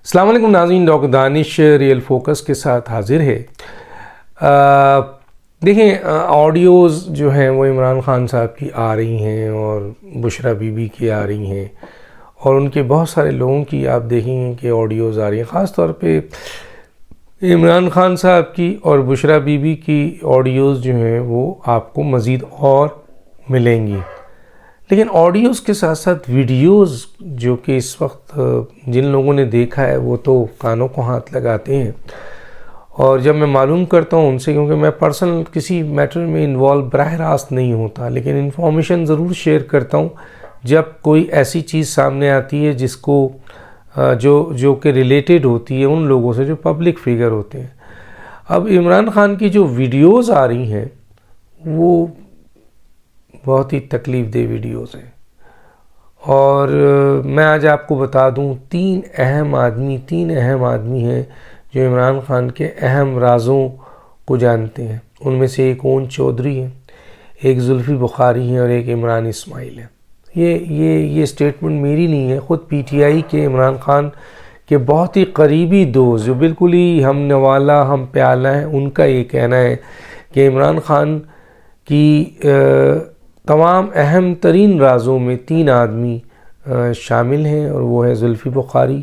السلام علیکم ناظرین، ڈاکٹر دانش ریئل فوکس کے ساتھ حاضر ہے۔ دیکھیں، آڈیوز جو ہیں وہ عمران خان صاحب کی آ رہی ہیں اور بشرا بی بی کی آ رہی ہیں، اور ان کے بہت سارے لوگوں کی آپ دیکھیں گے کہ آڈیوز آ رہی ہیں، خاص طور پہ عمران خان صاحب کی اور بشرا بی بی کی آڈیوز جو ہیں وہ آپ کو مزید اور ملیں گی۔ لیکن آڈیوز کے ساتھ ساتھ ویڈیوز جو کہ اس وقت جن لوگوں نے دیکھا ہے وہ تو کانوں کو ہاتھ لگاتے ہیں، اور جب میں معلوم کرتا ہوں ان سے، کیونکہ میں پرسنل کسی میٹر میں انوالو براہ راست نہیں ہوتا، لیکن انفارمیشن ضرور شیئر کرتا ہوں جب کوئی ایسی چیز سامنے آتی ہے جس کو جو کہ ریلیٹڈ ہوتی ہے ان لوگوں سے جو پبلک فگر ہوتے ہیں۔ اب عمران خان کی جو ویڈیوز آ رہی ہیں وہ بہت ہی تکلیف دہ ویڈیوز ہیں، اور میں آج آپ کو بتا دوں تین اہم آدمی ہیں جو عمران خان کے اہم رازوں کو جانتے ہیں۔ ان میں سے ایک اون چودھری ہے، ایک زلفی بخاری ہے، اور ایک عمران اسماعیل ہے۔ یہ اسٹیٹمنٹ میری نہیں ہے، خود پی ٹی آئی کے عمران خان کے بہت ہی قریبی دوست جو بالکل ہی ہم نوالا ہم پیالہ ہیں، ان کا یہ کہنا ہے کہ عمران خان کی تمام اہم ترین رازوں میں تین آدمی شامل ہیں، اور وہ ہے زلفی بخاری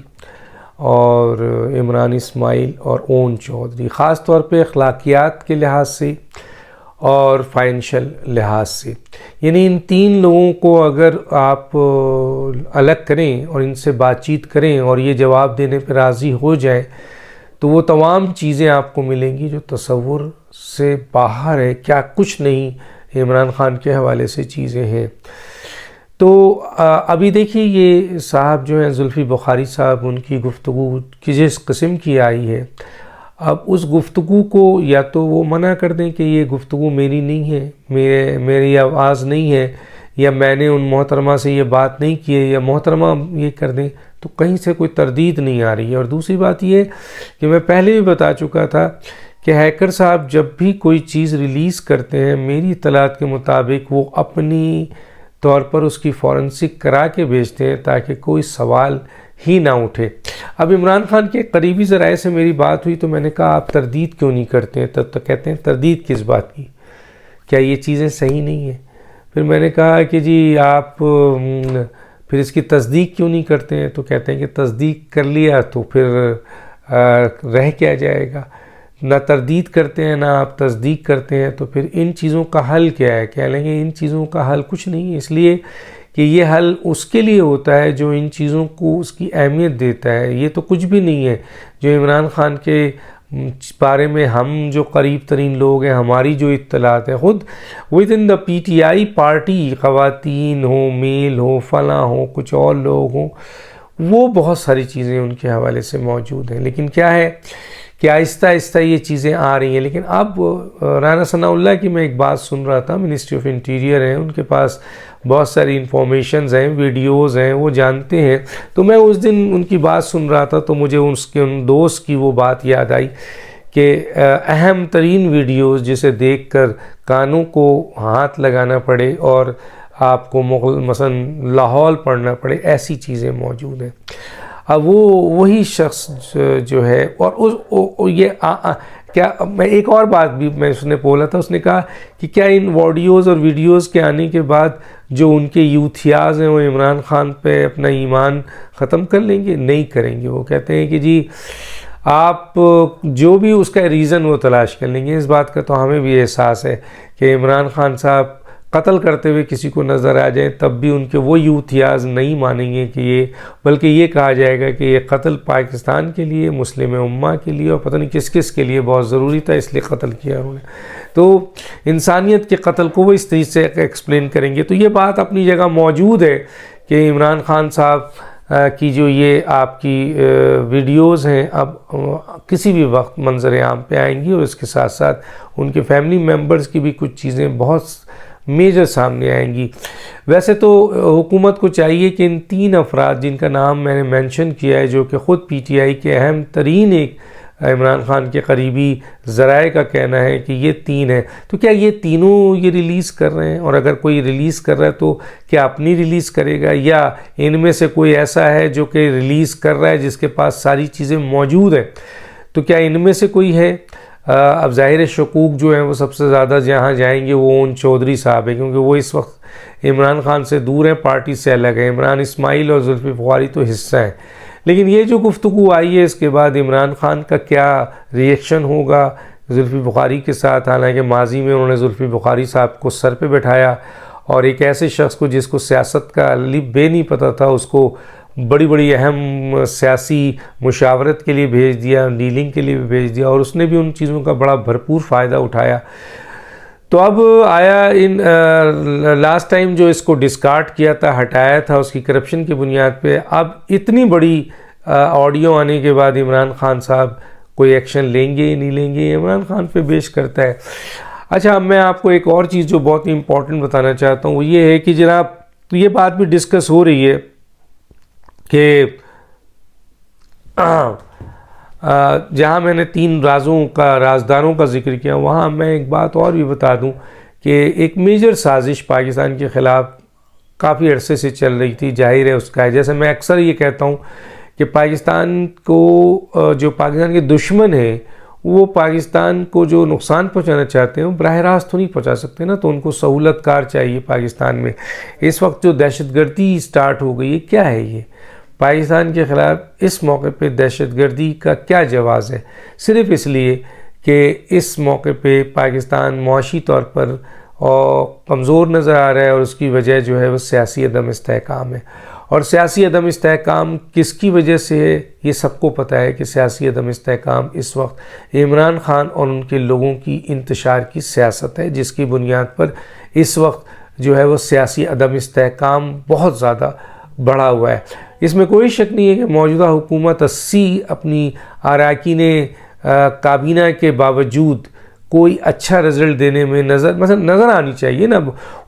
اور عمران اسماعیل اور اون چودھری، خاص طور پہ اخلاقیات کے لحاظ سے اور فائنینشل لحاظ سے۔ یعنی ان تین لوگوں کو اگر آپ الگ کریں اور ان سے بات چیت کریں اور یہ جواب دینے پہ راضی ہو جائیں تو وہ تمام چیزیں آپ کو ملیں گی جو تصور سے باہر ہے، کیا کچھ نہیں عمران خان کے حوالے سے چیزیں ہیں۔ تو ابھی دیکھیے یہ صاحب جو ہیں زلفی بخاری صاحب، ان کی گفتگو جس قسم کی آئی ہے، اب اس گفتگو کو یا تو وہ منع کر دیں کہ یہ گفتگو میری نہیں ہے، میری آواز نہیں ہے، یا میں نے ان محترمہ سے یہ بات نہیں کی ہے، یا محترمہ یہ کر دیں، تو کہیں سے کوئی تردید نہیں آ رہی ہے۔ اور دوسری بات یہ کہ میں پہلے بھی بتا چکا تھا کہ ہیکر صاحب جب بھی کوئی چیز ریلیز کرتے ہیں میری اطلاعات کے مطابق وہ اپنی طور پر اس کی فورنسک کرا کے بھیجتے ہیں تاکہ کوئی سوال ہی نہ اٹھے۔ اب عمران خان کے قریبی ذرائع سے میری بات ہوئی تو میں نے کہا آپ تردید کیوں نہیں کرتے ہیں؟ تب تو کہتے ہیں تردید کس بات کی، کیا یہ چیزیں صحیح نہیں ہیں؟ پھر میں نے کہا کہ جی آپ پھر اس کی تصدیق کیوں نہیں کرتے ہیں؟ تو کہتے ہیں کہ تصدیق کر لیا تو پھر رہ کیا جائے گا، نہ تردید کرتے ہیں نہ آپ تصدیق کرتے ہیں، تو پھر ان چیزوں کا حل کیا ہے؟ کہہ لیں گے ان چیزوں کا حل کچھ نہیں ہے، اس لیے کہ یہ حل اس کے لیے ہوتا ہے جو ان چیزوں کو اس کی اہمیت دیتا ہے۔ یہ تو کچھ بھی نہیں ہے جو عمران خان کے بارے میں ہم جو قریب ترین لوگ ہیں، ہماری جو اطلاعات ہیں، خود with in the P T I party, خواتین ہوں، میل ہوں، فلاں ہوں، کچھ اور لوگ ہوں، وہ بہت ساری چیزیں ان کے حوالے سے موجود ہیں۔ لیکن کیا ہے کہ آہستہ آہستہ یہ چیزیں آ رہی ہیں۔ لیکن اب رانا ثناء اللہ کی میں ایک بات سن رہا تھا، منسٹری آف انٹیریئر ہیں، ان کے پاس بہت ساری انفارمیشنز ہیں، ویڈیوز ہیں، وہ جانتے ہیں۔ تو میں اس دن ان کی بات سن رہا تھا تو مجھے ان دوست کی وہ بات یاد آئی کہ اہم ترین ویڈیوز جسے دیکھ کر کانوں کو ہاتھ لگانا پڑے اور آپ کو مثلا لاہور پڑھنا پڑے، ایسی چیزیں موجود ہیں۔ اب وہی شخص جو ہے، اور یہ کیا میں ایک اور بات بھی میں اس نے بولا تھا، اس نے کہا کہ کیا ان آڈیوز اور ویڈیوز کے آنے کے بعد جو ان کے یوتھیاز ہیں وہ عمران خان پہ اپنا ایمان ختم کر لیں گے؟ نہیں کریں گے۔ وہ کہتے ہیں کہ جی آپ جو بھی اس کا ریزن وہ تلاش کر لیں گے۔ اس بات کا تو ہمیں بھی احساس ہے کہ عمران خان صاحب قتل کرتے ہوئے کسی کو نظر آ جائیں تب بھی ان کے وہ یوتھیاز نہیں مانیں گے کہ یہ، بلکہ یہ کہا جائے گا کہ یہ قتل پاکستان کے لیے، مسلم امہ کے لیے، اور پتہ نہیں کس کس کے لیے بہت ضروری تھا، اس لیے قتل کیا انہوں نے۔ تو انسانیت کے قتل کو وہ اس طریقے سے ایکسپلین کریں گے۔ تو یہ بات اپنی جگہ موجود ہے کہ عمران خان صاحب کی جو یہ آپ کی ویڈیوز ہیں اب کسی بھی وقت منظر عام پہ آئیں گی، اور اس کے ساتھ ساتھ ان کے فیملی ممبرز کی بھی کچھ چیزیں بہت میجر سامنے آئیں گی۔ ویسے تو حکومت کو چاہیے کہ ان تین افراد جن کا نام میں نے مینشن کیا ہے، جو کہ خود پی ٹی آئی کے اہم ترین ایک عمران خان کے قریبی ذرائع کا کہنا ہے کہ یہ 3 ہیں. تو کیا یہ تینوں یہ ریلیز کر رہے ہیں؟ اور اگر کوئی ریلیز کر رہا ہے تو کیا اپنی ریلیز کرے گا، یا ان میں سے کوئی ایسا ہے جو کہ ریلیز کر رہا ہے جس کے پاس ساری چیزیں موجود ہیں؟ تو کیا ان میں سے کوئی ہے؟ اب ظاہر شکوک جو ہیں وہ سب سے زیادہ جہاں جائیں گے وہ ان چودھری صاحب ہیں، کیونکہ وہ اس وقت عمران خان سے دور ہیں، پارٹی سے الگ ہیں. عمران اسماعیل اور زلفی بخاری تو حصہ ہیں. لیکن یہ جو گفتگو آئی ہے اس کے بعد عمران خان کا کیا ریئیکشن ہوگا زلفی بخاری کے ساتھ؟ حالانکہ ماضی میں انہوں نے زلفی بخاری صاحب کو سر پہ بٹھایا اور ایک ایسے شخص کو جس کو سیاست کا الف بے نہیں پتہ تھا اس کو بڑی بڑی اہم سیاسی مشاورت کے لیے بھیج دیا، ڈیلنگ کے لیے بھی بھیج دیا، اور اس نے بھی ان چیزوں کا بڑا بھرپور فائدہ اٹھایا. تو اب آیا ان لاسٹ ٹائم جو اس کو ڈسکارڈ کیا تھا، ہٹایا تھا اس کی کرپشن کی بنیاد پہ، اب اتنی بڑی آڈیو آنے کے بعد عمران خان صاحب کوئی ایکشن لیں گے یا نہیں لیں گے، عمران خان پہ پیش کرتا ہے. اچھا، اب میں آپ کو ایک اور چیز جو بہت ہی امپورٹنٹ بتانا چاہتا ہوں وہ یہ ہے کہ جناب یہ بات بھی ڈسکس ہو رہی ہے کہ جہاں میں نے 3 رازداروں کا ذکر کیا، وہاں میں ایک بات اور بھی بتا دوں کہ ایک میجر سازش پاکستان کے خلاف کافی عرصے سے چل رہی تھی. ظاہر ہے اس کا ہے، جیسے میں اکثر یہ کہتا ہوں کہ پاکستان کو جو پاکستان کے دشمن ہیں وہ پاکستان کو جو نقصان پہنچانا چاہتے ہیں وہ براہ راست تو نہیں پہنچا سکتے نا، تو ان کو سہولت کار چاہیے. پاکستان میں اس وقت جو دہشت گردی سٹارٹ ہو گئی ہے، کیا ہے یہ پاکستان کے خلاف اس موقع پہ دہشت گردی کا کیا جواز ہے؟ صرف اس لیے کہ اس موقع پہ پاکستان معاشی طور پر کمزور نظر آ رہا ہے، اور اس کی وجہ جو ہے وہ سیاسی عدم استحکام ہے. اور سیاسی عدم استحکام کس کی وجہ سے ہے؟ یہ سب کو پتہ ہے کہ سیاسی عدم استحکام اس وقت عمران خان اور ان کے لوگوں کی انتشار کی سیاست ہے، جس کی بنیاد پر اس وقت جو ہے وہ سیاسی عدم استحکام بہت زیادہ بڑھا ہوا ہے. اس میں کوئی شک نہیں ہے کہ موجودہ حکومت 80 اپنی اراکین کابینہ کے باوجود کوئی اچھا رزلٹ دینے میں نظر آنی چاہیے نا.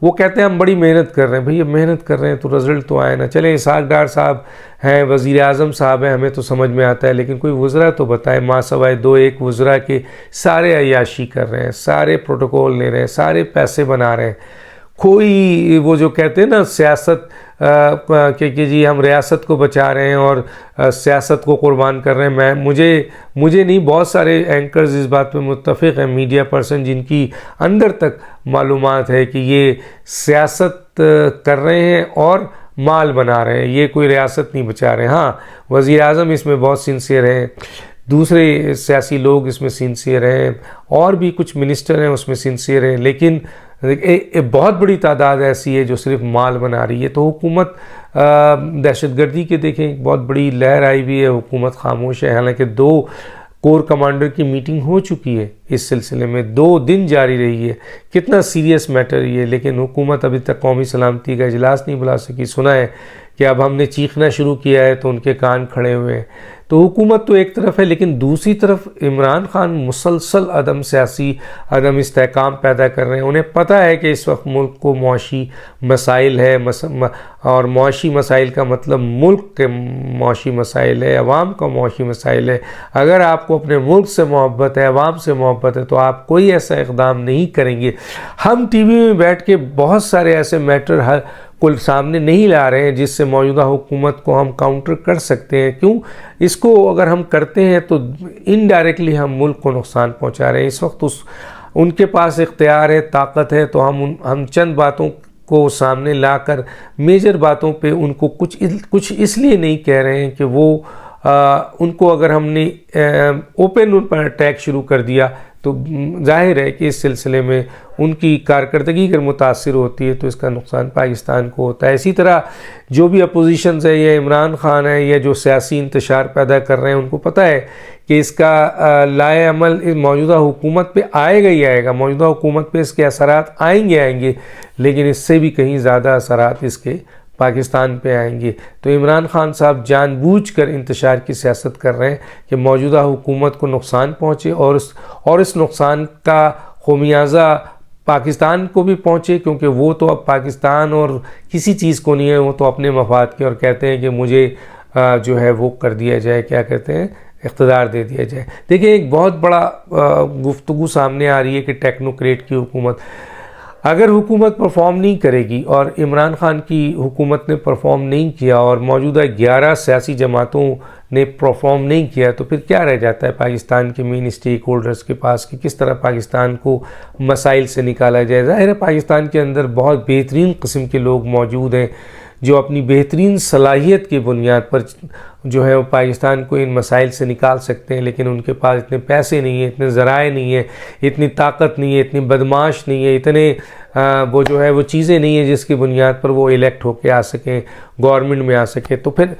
وہ کہتے ہیں ہم بڑی محنت کر رہے ہیں، بھئی محنت کر رہے ہیں تو رزلٹ تو آئے نا. چلیں اسحاق ڈار صاحب ہیں، وزیر اعظم صاحب ہیں، ہمیں تو سمجھ میں آتا ہے، لیکن کوئی وزراء تو بتائے، ماں سوائے 2-1 وزراء کے سارے عیاشی کر رہے ہیں، سارے پروٹوکول لے رہے ہیں، سارے پیسے بنا رہے ہیں. کوئی وہ جو کہتے ہیں نا سیاست کہ جی ہم ریاست کو بچا رہے ہیں اور سیاست کو قربان کر رہے ہیں. مجھے نہیں، بہت سارے اینکرز اس بات پہ متفق ہیں، میڈیا پرسن جن کی اندر تک معلومات ہے کہ یہ سیاست کر رہے ہیں اور مال بنا رہے ہیں، یہ کوئی ریاست نہیں بچا رہے ہیں. ہاں، وزیر اعظم اس میں بہت سنسیئر ہیں، دوسرے سیاسی لوگ اس میں سنسیئر ہیں، اور بھی کچھ منسٹر ہیں اس میں سنسیئر ہیں، لیکن بہت بڑی تعداد ایسی ہے جو صرف مال بنا رہی ہے. تو حکومت دہشت گردی کے دیکھیں ایک بہت بڑی لہر آئی بھی ہے، حکومت خاموش ہے. حالانکہ 2 کور کمانڈر کی میٹنگ ہو چکی ہے اس سلسلے میں، 2 دن جاری رہی ہے. کتنا سیریس میٹر یہ، لیکن حکومت ابھی تک قومی سلامتی کا اجلاس نہیں بلا سکی. سنا ہے کہ اب ہم نے چیخنا شروع کیا ہے تو ان کے کان کھڑے ہوئے ہیں. تو حکومت تو ایک طرف ہے، لیکن دوسری طرف عمران خان مسلسل سیاسی عدم استحکام پیدا کر رہے ہیں. انہیں پتہ ہے کہ اس وقت ملک کو معاشی مسائل ہے، اور معاشی مسائل کا مطلب ملک کے معاشی مسائل ہے، عوام کا معاشی مسائل ہے. اگر آپ کو اپنے ملک سے محبت ہے، عوام سے محبت ہے، تو آپ کوئی ایسا اقدام نہیں کریں گے. ہم ٹی وی میں بیٹھ کے بہت سارے ایسے میٹر کل سامنے نہیں لا رہے ہیں جس سے موجودہ حکومت کو ہم کاؤنٹر کر سکتے ہیں. کیوں؟ اس کو اگر ہم کرتے ہیں تو انڈائریکٹلی ہم ملک کو نقصان پہنچا رہے ہیں. اس وقت ان کے پاس اختیار ہے، طاقت ہے، تو ہم چند باتوں کو سامنے لا کر میجر باتوں پہ ان کو کچھ اس لیے نہیں کہہ رہے ہیں کہ وہ ان کو اگر ہم نے اوپن ان پر اٹیک شروع کر دیا تو ظاہر ہے کہ اس سلسلے میں ان کی کارکردگی اگر متاثر ہوتی ہے تو اس کا نقصان پاکستان کو ہوتا ہے. اسی طرح جو بھی اپوزیشنز ہے یا عمران خان ہے یا جو سیاسی انتشار پیدا کر رہے ہیں، ان کو پتہ ہے کہ اس کا لائے عمل موجودہ حکومت پہ آئے گا ہی آئے گا. موجودہ حکومت پہ اس کے اثرات آئیں گے، لیکن اس سے بھی کہیں زیادہ اثرات اس کے پاکستان پہ آئیں گے. تو عمران خان صاحب جان بوجھ کر انتشار کی سیاست کر رہے ہیں کہ موجودہ حکومت کو نقصان پہنچے اور اس نقصان کا خمیازہ پاکستان کو بھی پہنچے، کیونکہ وہ تو اب پاکستان اور کسی چیز کو نہیں ہے، وہ تو اپنے مفاد کے، اور کہتے ہیں کہ مجھے جو ہے وہ کر دیا جائے، کیا کہتے ہیں، اقتدار دے دیا جائے۔ دیکھیں ایک بہت بڑا گفتگو سامنے آ رہی ہے کہ ٹیکنوکریٹ کی حکومت، اگر حکومت پرفارم نہیں کرے گی اور عمران خان کی حکومت نے پرفارم نہیں کیا اور موجودہ 11 سیاسی جماعتوں نے پرفارم نہیں کیا، تو پھر کیا رہ جاتا ہے پاکستان کے مین اسٹیک ہولڈرز کے پاس کہ کس طرح پاکستان کو مسائل سے نکالا جائے؟ ظاہر ہے پاکستان کے اندر بہت بہترین قسم کے لوگ موجود ہیں جو اپنی بہترین صلاحیت کی بنیاد پر جو ہے وہ پاکستان کو ان مسائل سے نکال سکتے ہیں، لیکن ان کے پاس اتنے پیسے نہیں ہیں، اتنے ذرائع نہیں ہیں، اتنی طاقت نہیں ہے، اتنی بدماش نہیں ہے، اتنے وہ جو ہے وہ چیزیں نہیں ہیں جس کی بنیاد پر وہ الیکٹ ہو کے آ سکیں، گورنمنٹ میں آ سکیں۔ تو پھر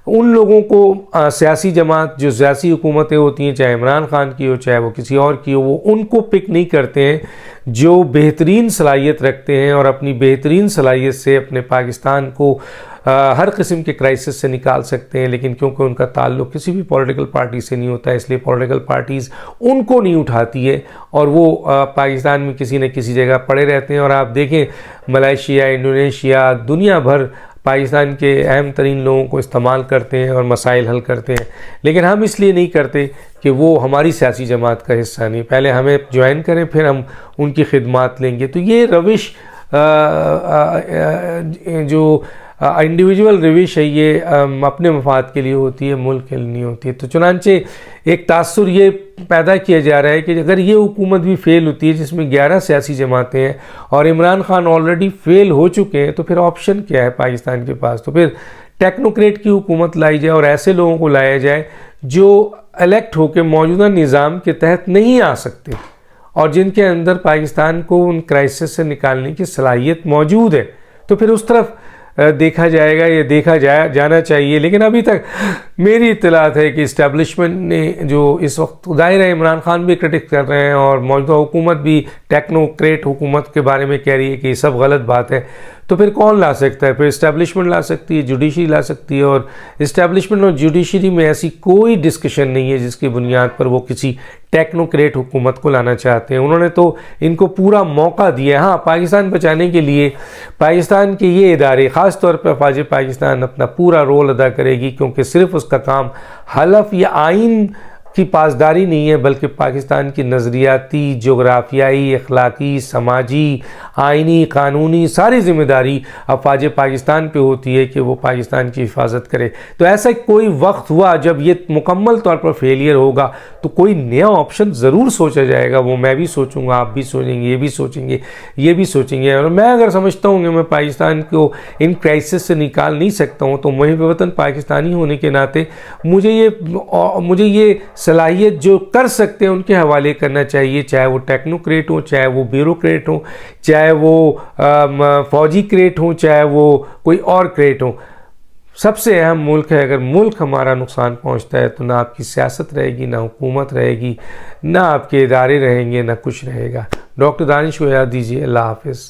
ان لوگوں کو سیاسی جماعت جو سیاسی حکومتیں ہوتی ہیں، چاہے عمران خان کی ہو چاہے وہ کسی اور کی ہو، وہ ان کو پک نہیں کرتے ہیں جو بہترین صلاحیت رکھتے ہیں اور اپنی بہترین صلاحیت سے اپنے پاکستان کو ہر قسم کے کرائسس سے نکال سکتے ہیں، لیکن کیونکہ ان کا تعلق کسی بھی پولیٹیکل پارٹی سے نہیں ہوتا ہے، اس لیے پولیٹیکل پارٹیز ان کو نہیں اٹھاتی ہے اور وہ پاکستان میں کسی نہ کسی جگہ پڑے رہتے ہیں۔ اور آپ دیکھیں ملائیشیا، انڈونیشیا، دنیا بھر پاکستان کے اہم ترین لوگوں کو استعمال کرتے ہیں اور مسائل حل کرتے ہیں، لیکن ہم اس لیے نہیں کرتے کہ وہ ہماری سیاسی جماعت کا حصہ نہیں، پہلے ہمیں جوائن کریں پھر ہم ان کی خدمات لیں گے۔ تو یہ روش جو انڈیویجول روش ہے یہ اپنے مفاد کے لیے ہوتی ہے، ملک کے لیے نہیں ہوتی ہے۔ تو چنانچہ ایک تاثر یہ پیدا کیا جا رہا ہے کہ اگر یہ حکومت بھی فیل ہوتی ہے جس میں 11 سیاسی جماعتیں ہیں اور عمران خان آلریڈی فیل ہو چکے ہیں، تو پھر آپشن کیا ہے پاکستان کے پاس؟ تو پھر ٹیکنوکریٹ کی حکومت لائی جائے اور ایسے لوگوں کو لایا جائے جو الیکٹ ہو کے موجودہ نظام کے تحت نہیں آ سکتے اور جن کے اندر پاکستان کو ان کرائسس سے نکالنے کی صلاحیت موجود ہے، تو پھر اس طرف دیکھا جائے گا، یہ دیکھا جانا چاہیے۔ لیکن ابھی تک میری اطلاعات ہے کہ اسٹیبلشمنٹ نے جو اس وقت ظاہر ہے عمران خان بھی کرٹک کر رہے ہیں اور موجودہ حکومت بھی ٹیکنوکریٹ حکومت کے بارے میں کہہ رہی ہے کہ یہ سب غلط بات ہے، تو پھر کون لا سکتا ہے؟ پھر اسٹیبلشمنٹ لا سکتی ہے، جوڈیشری لا سکتی ہے، اور اسٹیبلشمنٹ اور جوڈیشری میں ایسی کوئی ڈسکشن نہیں ہے جس کی بنیاد پر وہ کسی ٹیکنوکریٹ حکومت کو لانا چاہتے ہیں۔ انہوں نے تو ان کو پورا موقع دیا۔ ہاں، پاکستان بچانے کے لیے پاکستان کے یہ ادارے، خاص طور پہ افواج پاکستان، اپنا پورا رول ادا کرے گی، کیونکہ صرف اس کا کام حلف یا آئین کی پاسداری نہیں ہے بلکہ پاکستان کی نظریاتی، جغرافیائی، اخلاقی، سماجی، آئینی، قانونی ساری ذمہ داری افواج پاکستان پہ ہوتی ہے کہ وہ پاکستان کی حفاظت کرے۔ تو ایسا کوئی وقت ہوا جب یہ مکمل طور پر فیلئر ہوگا تو کوئی نیا آپشن ضرور سوچا جائے گا، وہ میں بھی سوچوں گا، آپ بھی سوچیں گے، یہ بھی سوچیں گے، یہ بھی سوچیں گے۔ اور میں اگر سمجھتا ہوں کہ میں پاکستان کو ان کرائسس سے نکال نہیں سکتا ہوں تو محب وطن پاکستانی ہونے کے ناطے مجھے یہ صلاحیت جو کر سکتے ہیں ان کے حوالے کرنا چاہیے، چاہے وہ ٹیکنوکریٹ ہوں، چاہے وہ بیوروکریٹ ہوں، چاہے وہ فوجی کریٹ ہوں، چاہے وہ کوئی اور کریٹ ہوں۔ سب سے اہم ملک ہے، اگر ملک ہمارا نقصان پہنچتا ہے تو نہ آپ کی سیاست رہے گی، نہ حکومت رہے گی، نہ آپ کے ادارے رہیں گے، نہ کچھ رہے گا۔ ڈاکٹر دانش کو یاد دیجیے۔ اللہ حافظ۔